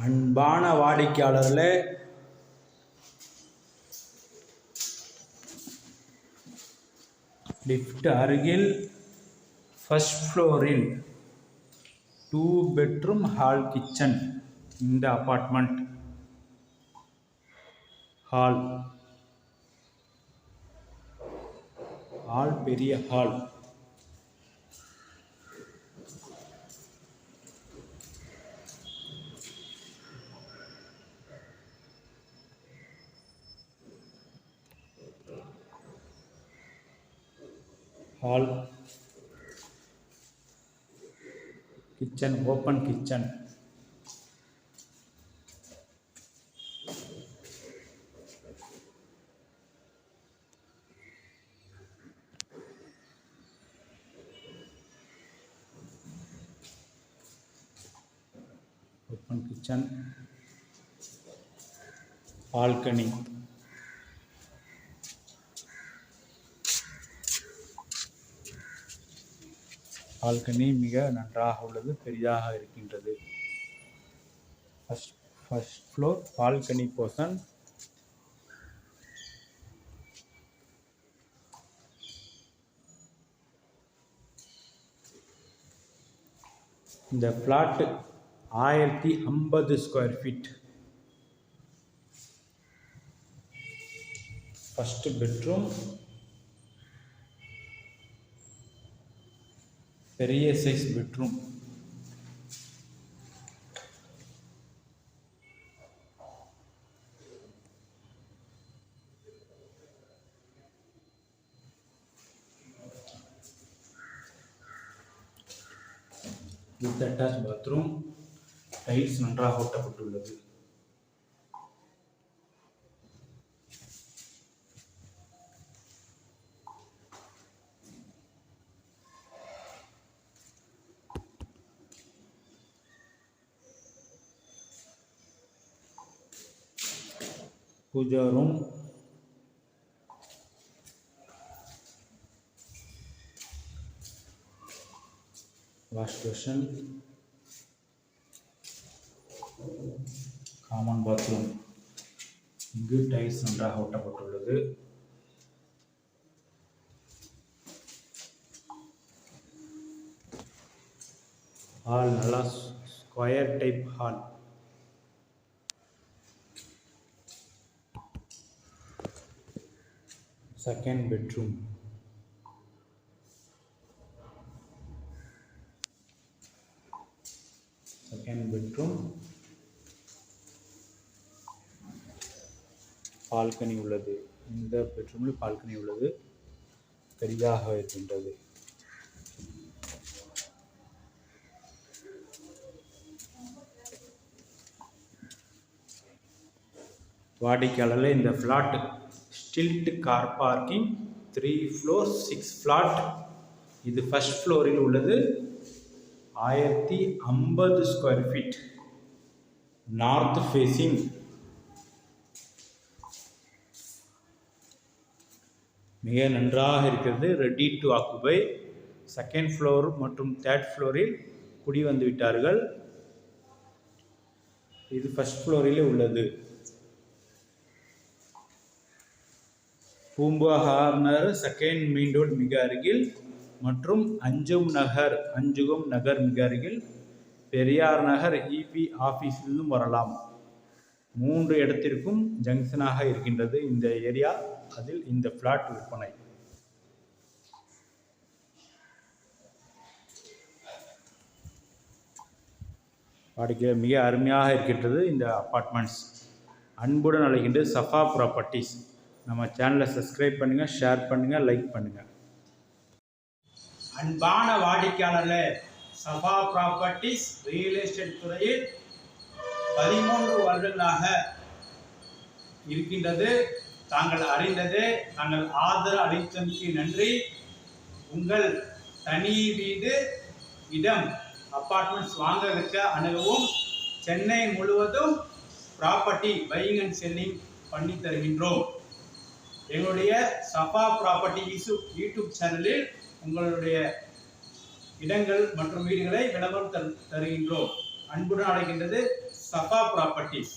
அன்பான வாடிக்கையாளர்களே, லிஃப்ட் அருகில் ஃபர்ஸ்ட் ஃப்ளோரில் 2 பெட்ரூம் ஹால் கிச்சன். இந்த அபார்ட்மெண்ட் ஹால் பெரிய hall. Kitchen, open kitchen. Open kitchen, balcony. Balcony மிக நன்றாக உள்ளது, பெரிதாக இருக்கின்றது. First floor balcony portion. இந்த flat 1050 square feet. First bedroom, பெரிய size bedroom. With attach bathroom. Tiles நன்றாக ஒட்டப்பட்டுள்ளது. Puja room, wash basin, common bathroom. இங்கு டைல்ஸ் நன்றாக ஒட்டப்பட்டுள்ளது. ஹால் நல்லா square type hall. Second bedroom. Balcony உள்ளது. இந்த பெட்ரூமில் பால்கனி உள்ளது, பெரிதாக இருக்கின்றது. வாடிக்கையாளர்களே, இந்த flat stilt car parking, 3 floors 6 flat. இது ஃபர்ஸ்ட் ஃப்ளோரில் உள்ளது. 1050 ஸ்கொயர் ஃபீட். North facing. மிக நன்றாக இருக்கிறது. Ready to occupy. Second floor மற்றும் தேர்ட் ஃப்ளோரில் குடி வந்து விட்டார்கள். இது ஃபர்ஸ்ட் ஃப்ளோரிலே உள்ளது. பூம்புகார் நகர், செகண்ட் மெயின் ரோடு மிக அருகில் மற்றும் அஞ்சுகம் நகர் மிக அருகில். பெரியார் நகர் இபி ஆஃபீஸிலிருந்தும் வரலாம். 3 இடத்திற்கும் ஜங்ஷனாக இருக்கின்றது இந்த ஏரியா. அதில் இந்த பிளாட் விற்பனை. வாடிக்கை மிக அருமையாக இருக்கின்றது இந்த அப்பார்ட்மெண்ட்ஸ். அன்புடன் அழைக்கின்றது சஃபா ப்ராப்பர்ட்டிஸ். நம்ம சேனலை சப்ஸ்கிரைப் பண்ணுங்கள், ஷேர் பண்ணுங்கள், லைக் பண்ணுங்கள். அன்பான வாடிக்கையாளர்களே, சஃபா ப்ராப்பர்ட்டிஸ் ரியல் எஸ்டேட் துறையில் 13 வருடங்களாக இருக்கின்றது. தாங்கள் அறிந்தது. தாங்கள் ஆதரவு அளித்தமைக்கு நன்றி. உங்கள் தனி வீடு, இடம், அப்பார்ட்மெண்ட்ஸ் வாங்குவதற்கு அணுகவும். சென்னை முழுவதும் ப்ராப்பர்ட்டி பையிங் அண்ட் செல்லிங் பண்ணி தருகின்றோம். எங்களுடைய சஃபா ப்ராப்பர்ட்டி யூடியூப் சேனலில் உங்களுடைய இடங்கள் மற்றும் வீடுகளை விளம்பரம் தருகின்றோம். அன்புடன் அழைக்கின்றது சஃபா ப்ராப்பர்ட்டிஸ்.